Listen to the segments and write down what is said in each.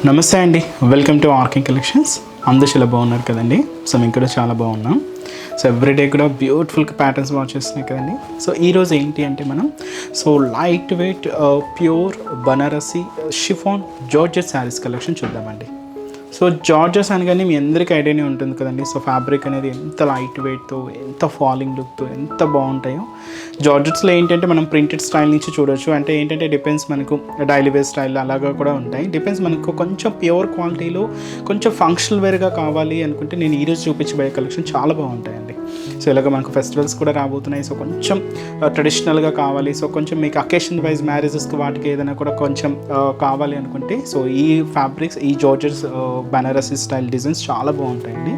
నమస్తే అండి, welcome to RK collections. అందరూ చాలా బాగున్నారు కదండి. సో మేము కూడా చాలా బాగున్నాం. సో ఎవ్రీడే కూడా బ్యూటిఫుల్ ప్యాటర్న్స్ వాచ్ చేస్తున్నాయి కదండి. సో ఈరోజు ఏంటి అంటే మనం light weight pure Banarasi chiffon georgette saris collection చూద్దామండి. సో జార్జెస్ అనగానే మీ అందరికీ ఐడియానే ఉంటుంది కదండి. సో ఫ్యాబ్రిక్ అనేది ఎంత లైట్ వెయిట్తో, ఎంత ఫాలింగ్ లుక్తో ఎంత బాగుంటాయో. జార్జెట్స్లో ఏంటంటే మనం ప్రింటెడ్ స్టైల్ నుంచి చూడొచ్చు. అంటే ఏంటంటే డిపెండ్స్ మనకు డైలీ వేర్ స్టైల్ అలాగా కూడా ఉంటాయి. డిపెండ్స్ మనకు కొంచెం ప్యూర్ క్వాలిటీలో కొంచెం ఫంక్షనల్ వేర్గా కావాలి అనుకుంటే నేను ఈరోజు చూపించబోయే కలెక్షన్ చాలా బాగుంటాయండి. సో ఇలాగ మనకు ఫెస్టివల్స్ కూడా రాబోతున్నాయి. సో కొంచెం ట్రెడిషనల్గా కావాలి, సో కొంచెం మీకు అకేషన్ వైజ్ మ్యారేజెస్కి వాటికి ఏదైనా కూడా కొంచెం కావాలి అనుకుంటే సో ఈ ఫ్యాబ్రిక్స్, ఈ జార్జెట్స్ బనారసి స్టైల్ డిజైన్స్ చాలా బాగుంటాయండి.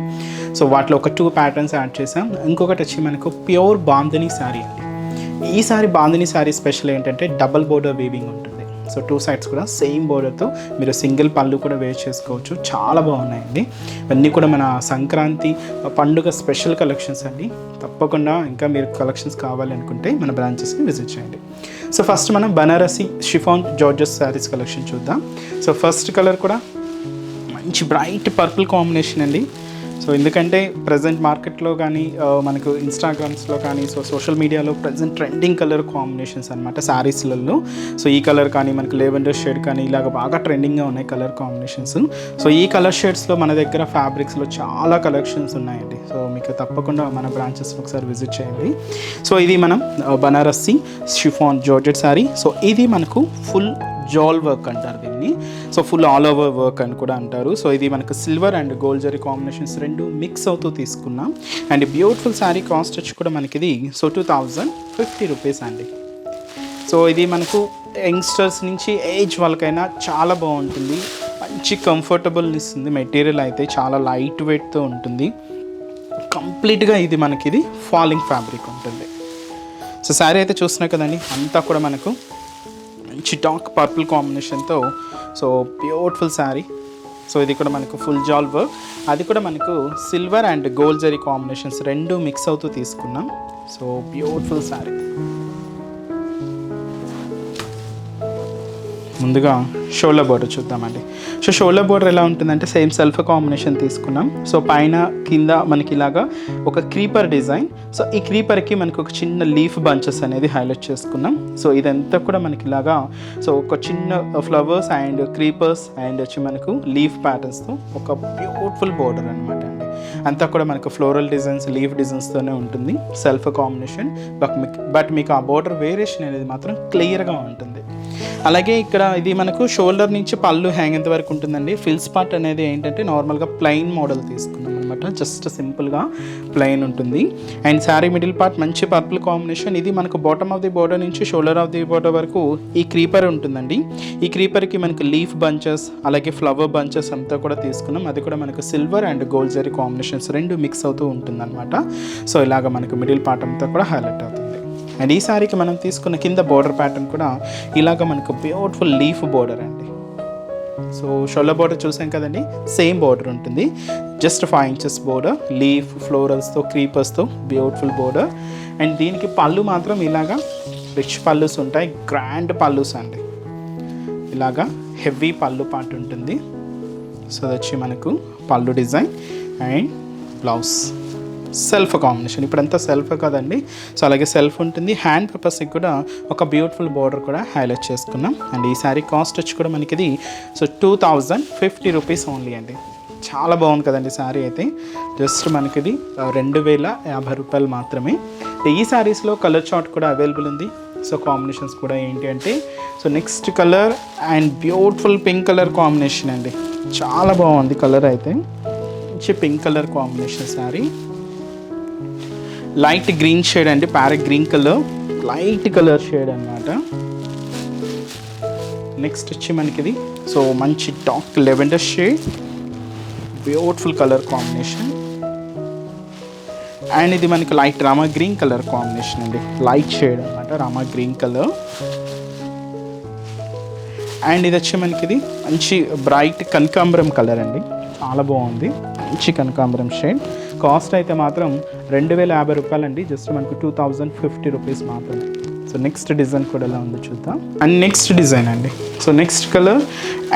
సో వాటిలో ఒక 2 ప్యాటర్న్స్ యాడ్ చేసాం. ఇంకొకటి వచ్చి మనకు ప్యూర్ బాందినీ శారీ అండి. ఈ సారీ బాందినీ శారీ స్పెషల్ ఏంటంటే డబల్ బోర్డర్ వీవింగ్ ఉంటుంది. సో 2 సైడ్స్ కూడా సేమ్ బోర్డర్తో మీరు సింగిల్ పళ్ళు కూడా వేర్ చేసుకోవచ్చు. చాలా బాగున్నాయండి. ఇవన్నీ కూడా మన సంక్రాంతి పండుగ స్పెషల్ కలెక్షన్స్ అండి. తప్పకుండా ఇంకా మీరు కలెక్షన్స్ కావాలి అనుకుంటే మన బ్రాంచెస్ని విజిట్ చేయండి. సో ఫస్ట్ మనం బనారసి షిఫాన్ జార్జెస్ శారీస్ కలెక్షన్ చూద్దాం. సో ఫస్ట్ కలర్ కూడా మంచి బ్రైట్ పర్పుల్ కాంబినేషన్ అండి. సో ఎందుకంటే ప్రజెంట్ మార్కెట్లో కానీ మనకు ఇన్స్టాగ్రామ్స్లో కానీ సోషల్ మీడియాలో ప్రజెంట్ ట్రెండింగ్ కలర్ కాంబినేషన్స్ అనమాట శారీస్లలో. సో ఈ కలర్ కానీ మనకు లెవెండర్ షేడ్ కానీ ఇలాగ బాగా ట్రెండింగ్గా ఉన్నాయి కలర్ కాంబినేషన్స్. సో ఈ కలర్ షేడ్స్లో మన దగ్గర ఫ్యాబ్రిక్స్లో చాలా కలెక్షన్స్ ఉన్నాయండి. సో మీకు తప్పకుండా మన బ్రాంచెస్లో ఒకసారి విజిట్ చేయండి. సో ఇది మనం Banarasi chiffon georgette sari. So ఇది మనకు ఫుల్ జాల్ వర్క్ అంటారు దీన్ని. So full all over work అని కూడా అంటారు. సో ఇది మనకు silver and gold zari combinations రెండు మిక్స్ అవుతూ తీసుకున్నాం. అండ్ బ్యూటిఫుల్ శారీ కాస్ట్ వచ్చి కూడా మనకి సో 2050 రూపీస్ అండి. సో ఇది మనకు యంగ్స్టర్స్ నుంచి ఏజ్ వాళ్ళకైనా చాలా బాగుంటుంది. మంచి కంఫర్టబుల్ ఇస్తుంది. మెటీరియల్ అయితే చాలా లైట్ వెయిట్తో ఉంటుంది. కంప్లీట్గా ఇది మనకి ఫాలింగ్ ఫ్యాబ్రిక్ ఉంటుంది. సో శారీ అయితే చూస్తున్నా కదండి, అంతా కూడా మనకు మంచి డార్క్ పర్పుల్ కాంబినేషన్తో సో బ్యూటిఫుల్ శారీ. సో ఇది కూడా మనకు ఫుల్ జాల్ వర్క్, అది కూడా మనకు silver and gold zari combinations రెండు మిక్స్ అవుతూ తీసుకున్నాం. So beautiful sari. ముందుగా షోల్డర్ బోర్డర్ చూద్దామండి. సో షోల్డర్ బోర్డర్ ఎలా ఉంటుందంటే సేమ్ సెల్ఫ్ కాంబినేషన్ తీసుకున్నాం. సో పైన కింద మనకి ఇలాగా ఒక క్రీపర్ డిజైన్. సో ఈ క్రీపర్కి మనకు ఒక చిన్న లీఫ్ బంచెస్ అనేది హైలైట్ చేసుకున్నాం. సో ఇదంతా కూడా మనకి ఇలాగా సో ఒక చిన్న ఫ్లవర్స్ అండ్ క్రీపర్స్ అండ్ వచ్చి మనకు లీఫ్ ప్యాటర్న్స్తో ఒక బ్యూటిఫుల్ బోర్డర్ అనమాట అండి. అంతా కూడా మనకు ఫ్లోరల్ డిజైన్స్, లీఫ్ డిజైన్స్తోనే ఉంటుంది సెల్ఫ్ కాంబినేషన్. బట్ మీకు ఆ బోర్డర్ వేరియేషన్ అనేది మాత్రం క్లియర్గా ఉంటుంది. అలాగే ఇక్కడ ఇది మనకు షోల్డర్ నుంచి పళ్ళు హ్యాంగేంత వరకు ఉంటుందండి. ఫిల్స్ పార్ట్ అనేది ఏంటంటే నార్మల్గా ప్లెయిన్ మోడల్ తీసుకున్నాం అనమాట. జస్ట్ సింపుల్గా ప్లెయిన్ ఉంటుంది. అండ్ శారీ మిడిల్ పార్ట్ మంచి పర్పుల్ కాంబినేషన్. ఇది మనకు బాటమ్ ఆఫ్ ది బోర్డర్ నుంచి షోల్డర్ ఆఫ్ ది బోర్డర్ వరకు ఈ క్రీపర్ ఉంటుందండి. ఈ క్రీపర్కి మనకు లీఫ్ బంచెస్ అలాగే ఫ్లవర్ బంచెస్ అంతా కూడా తీసుకున్నాం. అది కూడా మనకు silver and gold zari combinations రెండు మిక్స్ అవుతూ ఉంటుంది అనమాట. సో ఇలాగ మనకు మిడిల్ పార్ట్ అంతా కూడా హైలైట్ అవుతుంది. అండ్ ఈ శారీకి మనం తీసుకున్న కింద బోర్డర్ ప్యాటర్న్ కూడా ఇలాగ మనకు బ్యూటిఫుల్ లీఫ్ బోర్డర్ అండి. సో షోల్డర్ బోర్డర్ చూసాం కదండి, సేమ్ బోర్డర్ ఉంటుంది. జస్ట్ 5 inches బోర్డర్, లీఫ్ ఫ్లోరల్స్తో క్రీపర్స్తో బ్యూటిఫుల్ బోర్డర్. అండ్ దీనికి పళ్ళు మాత్రం ఇలాగా రిచ్ పళ్ళుస్ ఉంటాయి, గ్రాండ్ పళ్ళుస్ అండి. ఇలాగా హెవీ పళ్ళు పార్ట్ ఉంటుంది. సో అది వచ్చి మనకు పళ్ళు design and blouse self combination. ఇప్పుడంతా సెల్ఫ్ కదండి. సో అలాగే సెల్ఫ్ ఉంటుంది. హ్యాండ్ పర్పస్కి కూడా ఒక బ్యూటిఫుల్ బోర్డర్ కూడా హైలైట్ చేసుకున్నాం. అండ్ ఈ శారీ కాస్ట్ వచ్చి కూడా మనకి సో 2050 రూపీస్ ఓన్లీ అండి. చాలా బాగుంది కదండి శారీ అయితే. జస్ట్ మనకి 2050 రూపాయలు మాత్రమే. ఈ శారీస్లో కలర్ చార్ట్ కూడా అవైలబుల్ ఉంది. సో కాంబినేషన్స్ కూడా ఏంటి అంటే so next colour and beautiful pink colour combination అండి. చాలా బాగుంది కలర్ అయితే. మంచి pink colour combination sari. Light green shade అండి, parrot green colour, light colour shade అనమాట. నెక్స్ట్ వచ్చి మనకి సో మంచి dark lavender shade, beautiful colour combination. And ఇది మనకి light Rama green colour combination అండి, లైట్ షేడ్ అనమాట రామా గ్రీన్ కలర్. అండ్ ఇది వచ్చి మనకి మంచి బ్రైట్ కనకాంబరం కలర్ అండి, చాలా బాగుంది. మంచి కనకాంబరం షేడ్. కాస్ట్ అయితే మాత్రం 2050 రూపాయలు అండి. జస్ట్ మనకు 2050 రూపీస్ మాత్రమే. సో నెక్స్ట్ డిజైన్ కూడా ఎలా ఉందో చూద్దాం. అండ్ నెక్స్ట్ డిజైన్ అండి. సో నెక్స్ట్ కలర్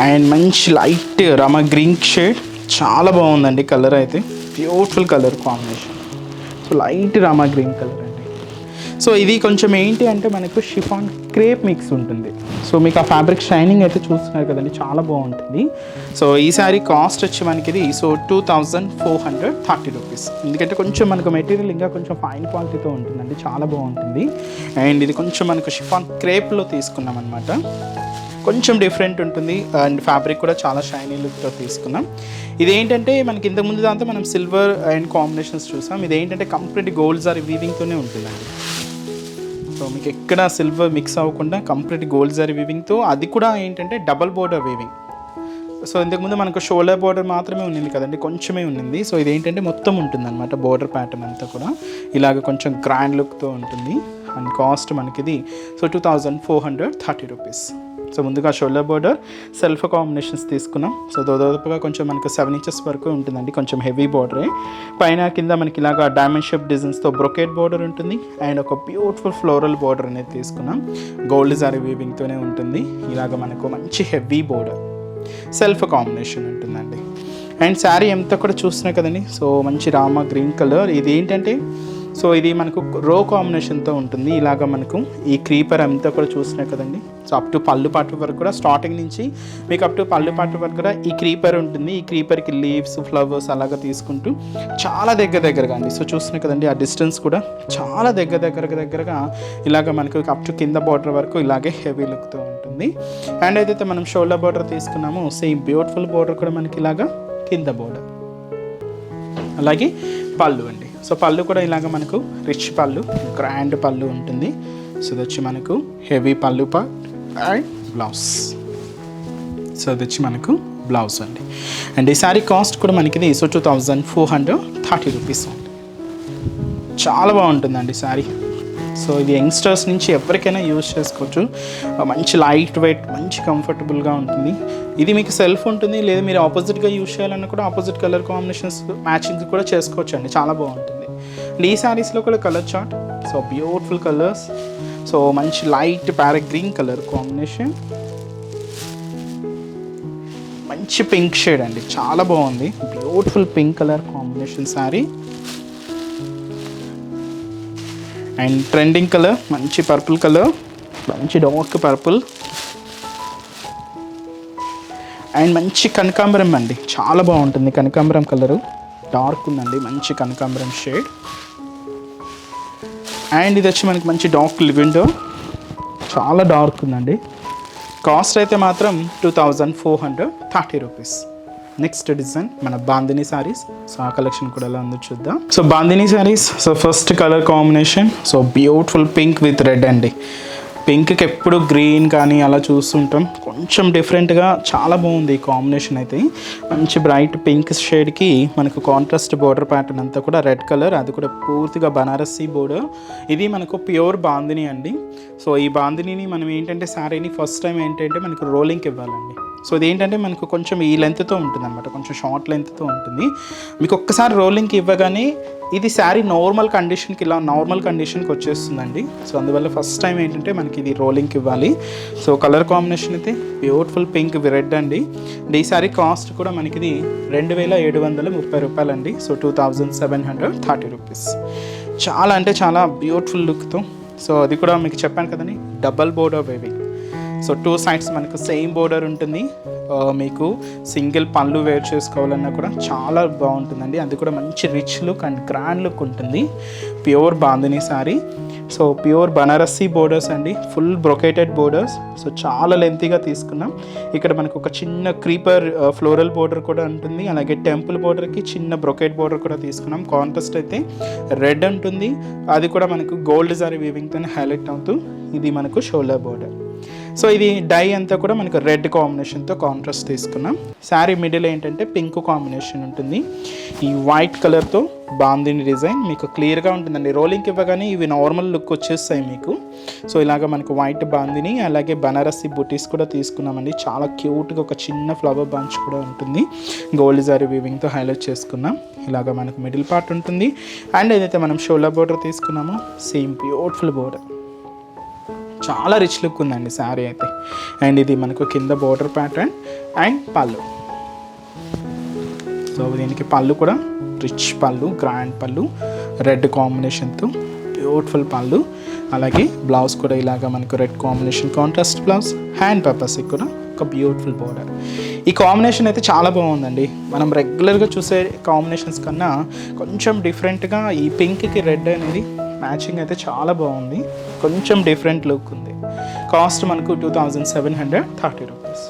అండ్ మంచి లైట్ రామా గ్రీన్ షేడ్, చాలా బాగుందండి కలర్ అయితే, beautiful colour combination. So light Rama green colour అండి. సో ఇది కొంచెం ఏంటి అంటే మనకు షిఫాన్ క్రేప్ మిక్స్ ఉంటుంది. సో మీకు ఆ ఫ్యాబ్రిక్ షైనింగ్ అయితే చూస్తున్నారు కదండి, చాలా బాగుంటుంది. సో ఈ సారీ కాస్ట్ వచ్చి మనకి ఇది 2430 రూపీస్. ఎందుకంటే కొంచెం మనకు మెటీరియల్ ఇంకా కొంచెం ఫైన్ క్వాలిటీతో ఉంటుందండి, చాలా బాగుంటుంది. అండ్ ఇది కొంచెం మనకు షిఫాన్ క్రేప్లో తీసుకున్నాం అనమాట, కొంచెం డిఫరెంట్ ఉంటుంది. అండ్ ఫ్యాబ్రిక్ కూడా చాలా షైనీ లుక్తో తీసుకున్నాం. ఇదేంటంటే మనకి ఇంతకుముందు దాంతో మనం సిల్వర్ అండ్ కాంబినేషన్స్ చూసాం. ఇదేంటంటే కంప్లీట్ గోల్డ్ జారీ వీవింగ్తోనే ఉంటుందండి. సో మీకు ఎక్కడ సిల్వర్ మిక్స్ అవ్వకుండా కంప్లీట్ గోల్డ్ జారీ వీవింగ్తో, అది కూడా ఏంటంటే డబల్ బోర్డర్ వీవింగ్. సో ఇంతకుముందు మనకు షోల్డర్ బోర్డర్ మాత్రమే ఉన్నింది కదండి, కొంచెమే ఉన్నింది. సో ఇదేంటంటే మొత్తం ఉంటుంది అనమాట, బోర్డర్ ప్యాటర్న్ అంతా కూడా ఇలాగ కొంచెం గ్రాండ్ లుక్తో ఉంటుంది. అండ్ కాస్ట్ మనకిది 2430 రూపీస్. సో ముందుగా షోల్డర్ బోర్డర్ సెల్ఫ్ కాంబినేషన్స్ తీసుకున్నాం. సో దాదాపుగా కొంచెం మనకు 7 ఇంచెస్ వరకు ఉంటుందండి, కొంచెం హెవీ బోర్డరే. పైన కింద మనకి ఇలాగా డైమండ్ షేప్ డిజైన్స్తో బ్రొకేట్ బోర్డర్ ఉంటుంది. అండ్ ఒక బ్యూటిఫుల్ ఫ్లోరల్ బోర్డర్ అనేది తీసుకున్నాం, గోల్డ్ జారీ వీవింగ్తోనే ఉంటుంది. ఇలాగ మనకు మంచి హెవీ బోర్డర్ సెల్ఫ్ కాంబినేషన్ ఉంటుందండి. అండ్ శారీ ఎంత కూడా చూస్తున్నాయి కదండి. సో మంచి రామా గ్రీన్ కలర్. ఇది ఏంటంటే సో ఇది మనకు రో కాంబినేషన్తో ఉంటుంది. ఇలాగ మనకు ఈ క్రీపర్ అంతా కూడా చూసినాయి కదండి. సో అప్ టు పళ్ళు పాటు వరకు కూడా, స్టార్టింగ్ నుంచి మీకు అప్ టు పళ్ళు పాటు వరకు కూడా ఈ క్రీపర్ ఉంటుంది. ఈ క్రీపర్కి లీవ్స్, ఫ్లవర్స్ అలాగా తీసుకుంటూ చాలా దగ్గరగా అండి. సో చూసినాయి కదండి, ఆ డిస్టెన్స్ కూడా చాలా దగ్గరగా ఇలాగ మనకు అప్ టు కింద బార్డర్ వరకు ఇలాగే హెవీ లుక్తో ఉంటుంది. అండ్ ఏదైతే మనం షోల్డర్ బార్డర్ తీసుకున్నామో సేమ్ బ్యూటిఫుల్ బార్డర్ కూడా మనకి ఇలాగా కింద బార్డర్, అలాగే పళ్ళు అండి. సో పళ్ళు కూడా ఇలాగ మనకు రిచ్ పళ్ళు, గ్రాండ్ పళ్ళు ఉంటుంది. సో ఇది వచ్చి మనకు హెవీ పళ్ళు పార్ట్ అండ్ బ్లౌజ్. సో ఇది వచ్చి మనకు బ్లౌజ్ అండి. అండ్ ఈ శారీ కాస్ట్ కూడా మనకి ఇది 2430 రూపీస్ అండి. చాలా బాగుంటుందండి శారీ. సో ఇది యంగ్స్టర్స్ నుంచి ఎవరికైనా యూజ్ చేసుకోవచ్చు. మంచి లైట్ వెయిట్, మంచి కంఫర్టబుల్గా ఉంటుంది. ఇది మీకు సెల్ఫ్ ఉంటుంది, లేదా మీరు ఆపోజిట్గా యూజ్ చేయాలన్నా కూడా ఆపోజిట్ కలర్ కాంబినేషన్స్ మ్యాచింగ్ కూడా చేసుకోవచ్చు అండి, చాలా బాగుంటుంది. అండ్ ఈ శారీస్లో కూడా colour chart, so beautiful colours. So మంచి light parrot green colour combination, మంచి పింక్ షేడ్ అండి, చాలా బాగుంది. Beautiful pink colour combination sari. And trending colour మంచి పర్పుల్ కలర్, మంచి డార్క్ పర్పుల్. అండ్ మంచి కనకాంబరం అండి, చాలా బాగుంటుంది. కనకాంబరం కలరు డార్క్ ఉందండి, మంచి కనకాంబరం షేడ్. అండ్ ఇది వచ్చి మనకి మంచి డార్క్ లివిండో, చాలా డార్క్ ఉందండి. కాస్ట్ అయితే మాత్రం 2430 రూపీస్. నెక్స్ట్ డిజైన్ మన బాందిని శారీస్. సో ఆ కలెక్షన్ కూడా ఎలా ఉందో చూద్దాం. So bandhani saris, so first colour combination so beautiful pink with red అండి. పింక్కి ఎప్పుడు గ్రీన్ కానీ అలా చూస్తుంటాం, కొంచెం డిఫరెంట్గా చాలా బాగుంది ఈ కాంబినేషన్ అయితే. మంచి బ్రైట్ పింక్ షేడ్కి మనకు కాంట్రాస్ట్ బోర్డర్ ప్యాటర్న్ అంతా కూడా రెడ్ కలర్, అది కూడా పూర్తిగా బనారసీ బోర్డర్. ఇది మనకు ప్యూర్ బాందిని అండి. సో ఈ బాందిని మనం ఏంటంటే శారీని ఫస్ట్ టైం ఏంటంటే మనకు రోలింగ్కి ఇవ్వాలండి. సో ఇది ఏంటంటే మనకు కొంచెం ఈ లెంత్తో ఉంటుంది అనమాట, కొంచెం షార్ట్ లెంత్తో ఉంటుంది. మీకు ఒక్కసారి రోలింగ్కి ఇవ్వగానే ఇది శారీ నార్మల్ కండిషన్కి, ఇలా నార్మల్ కండిషన్కి వచ్చేస్తుందండి. సో అందువల్ల ఫస్ట్ టైం ఏంటంటే మనకి ఇది రోలింగ్కి ఇవ్వాలి. సో కలర్ కాంబినేషన్ అయితే బ్యూటిఫుల్ పింక్ రెడ్ అండి. ఈ శారీ కాస్ట్ కూడా మనకి ఇది 2730 రూపాయలండి. So 2730 rupees. చాలా అంటే చాలా బ్యూటిఫుల్ లుక్తో. సో అది కూడా మీకు చెప్పాను కదండి, double border weaving. So 2 sides మనకు సేమ్ బోర్డర్ ఉంటుంది. మీకు సింగిల్ పళ్ళు వేర్ చేసుకోవాలన్నా కూడా చాలా బాగుంటుందండి. అది కూడా మంచి rich look and grand look ఉంటుంది. Pure bandhani sari. So pure Banarasi borders అండి, ఫుల్ బ్రొకేటెడ్ బోర్డర్స్. సో చాలా లెంతీగా తీసుకున్నాం. ఇక్కడ మనకు ఒక చిన్న క్రీపర్ ఫ్లోరల్ బోర్డర్ కూడా ఉంటుంది. అలాగే టెంపుల్ బోర్డర్కి చిన్న బ్రొకేట్ బోర్డర్ కూడా తీసుకున్నాం. కాంట్రాస్ట్ అయితే రెడ్ ఉంటుంది, అది కూడా మనకు గోల్డ్ జారీ వీవింగ్తో హైలైట్ అవుతూ ఇది మనకు షోల్డర్ బోర్డర్. సో ఇది డై అంతా కూడా మనకు రెడ్ కాంబినేషన్తో కాంట్రాస్ట్ తీసుకున్నాం. శారీ మిడిల్ ఏంటంటే పింక్ కాంబినేషన్ ఉంటుంది. ఈ వైట్ కలర్తో బాందిని డిజైన్ మీకు క్లియర్గా ఉంటుందండి. రోలింగ్కి ఇవ్వగానే ఇవి నార్మల్ లుక్ వచ్చేస్తాయి మీకు. సో ఇలాగ మనకు వైట్ బాందిని, అలాగే బనారసి బుటీస్ కూడా తీసుకున్నామండి. చాలా క్యూట్గా ఒక చిన్న ఫ్లవర్ బంచ్ కూడా ఉంటుంది. గోల్డ్ జారీ వీవింగ్తో హైలైట్ చేసుకున్నాం. ఇలాగ మనకు మిడిల్ పార్ట్ ఉంటుంది. అండ్ ఏదైతే మనం షోల్డర్ బోర్డర్ తీసుకున్నామో సేమ్ బ్యూటిఫుల్ బోర్డర్. చాలా రిచ్ లుక్ ఉందండి శారీ అయితే. అండ్ ఇది మనకు కింద బోర్డర్ ప్యాటర్న్ అండ్ పళ్ళు. సో దీనికి పళ్ళు కూడా రిచ్ పళ్ళు, గ్రాండ్ పళ్ళు, రెడ్ కాంబినేషన్తో బ్యూటిఫుల్ పళ్ళు. అలాగే బ్లౌజ్ కూడా ఇలాగా మనకు red combination contrast blouse. Hand పర్పస్కి కూడా ఒక బ్యూటిఫుల్ బోర్డర్. ఈ కాంబినేషన్ అయితే చాలా బాగుందండి. మనం రెగ్యులర్గా చూసే కాంబినేషన్స్ కన్నా కొంచెం డిఫరెంట్గా ఈ పింక్కి రెడ్ అనేది మ్యాచింగ్ అయితే చాలా బాగుంది. కొంచెం డిఫరెంట్ లుక్ ఉంది. కాస్ట్ మనకు 2730 రూపీస్.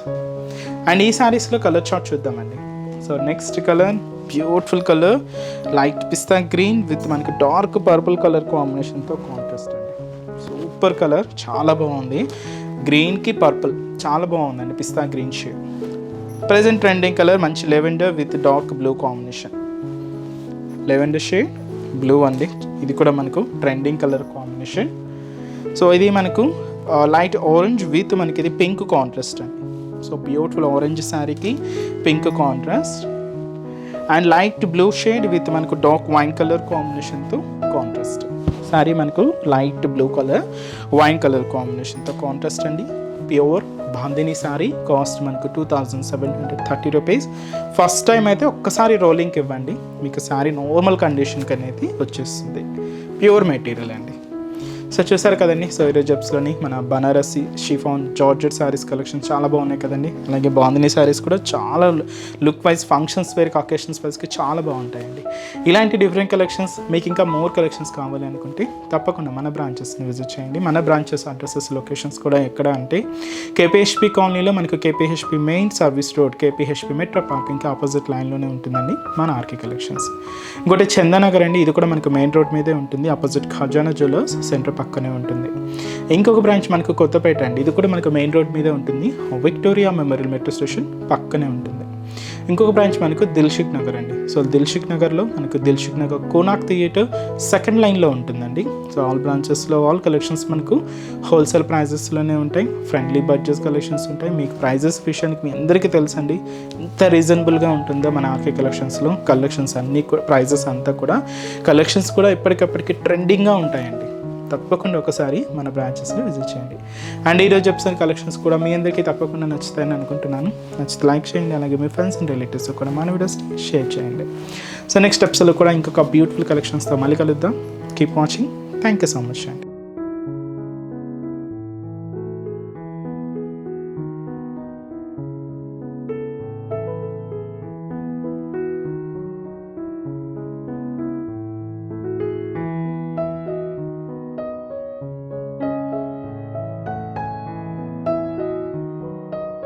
అండ్ ఈ శారీస్లో కలర్ చార్ట్ చూద్దామండి. So next colour beautiful colour, light pista green with మనకి డార్క్ పర్పుల్ కలర్ కాంబినేషన్తో కాంట్రాస్ట్ అండి. సూపర్ కలర్, చాలా బాగుంది. గ్రీన్కి పర్పుల్ చాలా బాగుందండి, pista green shade. Present trending colour మంచి lavender with dark blue combination. Lavender shade blue అండి, ఇది కూడా మనకు ట్రెండింగ్ కలర్ కాంబినేషన్. సో ఇది మనకు లైట్ ఆరెంజ్ విత్ మనకి ఇది పింక్ కాంట్రాస్ట్ అండి. సో బ్యూటిఫుల్ ఆరెంజ్ శారీకి pink contrast. And light blue shade with మనకు డార్క్ వైన్ కలర్ కాంబినేషన్తో కాంట్రాస్ట్. శారీ మనకు light blue colour wine colour కాంబినేషన్తో కాంట్రాస్ట్ అండి. ప్యూర్ బాందిని శారీ. కాస్ట్ మనకు 2730 రూపీస్. ఫస్ట్ టైం అయితే ఒక్కసారి రోలింగ్కి ఇవ్వండి, మీకు శారీ నార్మల్ కండిషన్కి అనేది వచ్చేస్తుంది. ప్యూర్ మెటీరియల్ అండి. సో చూసారు కదండి. సో ఈరోజు జబ్స్లోని మన Banarasi chiffon georgette saris collection చాలా బాగున్నాయి కదండి. అలాగే బాందిని శారీస్ కూడా చాలా లుక్ వైజ్ ఫంక్షన్స్ వేర్కి అకేషన్స్ వైజ్కి చాలా బాగుంటాయండి. ఇలాంటి డిఫరెంట్ కలెక్షన్స్ మీకు ఇంకా మోర్ కలెక్షన్స్ కావాలి అనుకుంటే తప్పకుండా మన బ్రాంచెస్ని విజిట్ చేయండి. మన బ్రాంచెస్ అడ్రసెస్ లొకేషన్స్ కూడా ఎక్కడ అంటే కేపీహెచ్పి కాలనీలో మనకు KPHB main service road, KPHB metro పార్కింగ్కి ఆపోజిట్ లైన్లోనే ఉంటుందండి మన ఆర్కే కలెక్షన్స్. ఇంకోటి చందానగర్ అండి, ఇది కూడా మనకు మెయిన్ రోడ్ మీదే ఉంటుంది, ఆపోజిట్ ఖజానా జ్యువెలర్స్ సెంటర్ పక్కనే ఉంటుంది. ఇంకొక బ్రాంచ్ మనకు కొత్తపేట అండి, ఇది కూడా మనకు మెయిన్ రోడ్ మీదే ఉంటుంది, విక్టోరియా మెమోరియల్ మెట్రో స్టేషన్ పక్కనే ఉంటుంది. ఇంకొక బ్రాంచ్ మనకు దిల్షుక్ నగర్ అండి. సో దిల్షుక్ నగర్లో మనకు దిల్షుక్ నగర్ కోనాక్ థియేటర్ సెకండ్ లైన్లో ఉంటుందండి. సో ఆల్ బ్రాంచెస్లో ఆల్ కలెక్షన్స్ మనకు హోల్సేల్ ప్రైజెస్లోనే ఉంటాయి. ఫ్రెండ్లీ బడ్జెట్ కలెక్షన్స్ ఉంటాయి. మీకు ప్రైజెస్ విషయానికి మీ అందరికీ తెలుసండి ఎంత రీజనబుల్గా ఉంటుందో మన ఆర్కే కలెక్షన్స్లో. కలెక్షన్స్ అన్నీ ప్రైజెస్ అంతా కూడా కలెక్షన్స్ కూడా ఎప్పటికప్పటికి ట్రెండింగ్గా ఉంటాయండి. తప్పకుండా ఒకసారి మన బ్రాంచెస్ని విజిట్ చేయండి. అండ్ ఈరోజు చెప్తున్న కలెక్షన్స్ కూడా మీ అందరికీ తప్పకుండా నచ్చుతాయని అనుకుంటున్నాను. నచ్చితే లైక్ చేయండి, అలాగే మీ ఫ్రెండ్స్ అండ్ రిలేటివ్స్ కూడా మన వీడియోస్ని షేర్ చేయండి. సో నెక్స్ట్ ఎపిసోడ్లో కూడా ఇంకొక బ్యూటిఫుల్ కలెక్షన్స్తో మళ్ళీ కలుద్దాం. Keep watching. Thank you so much అండి.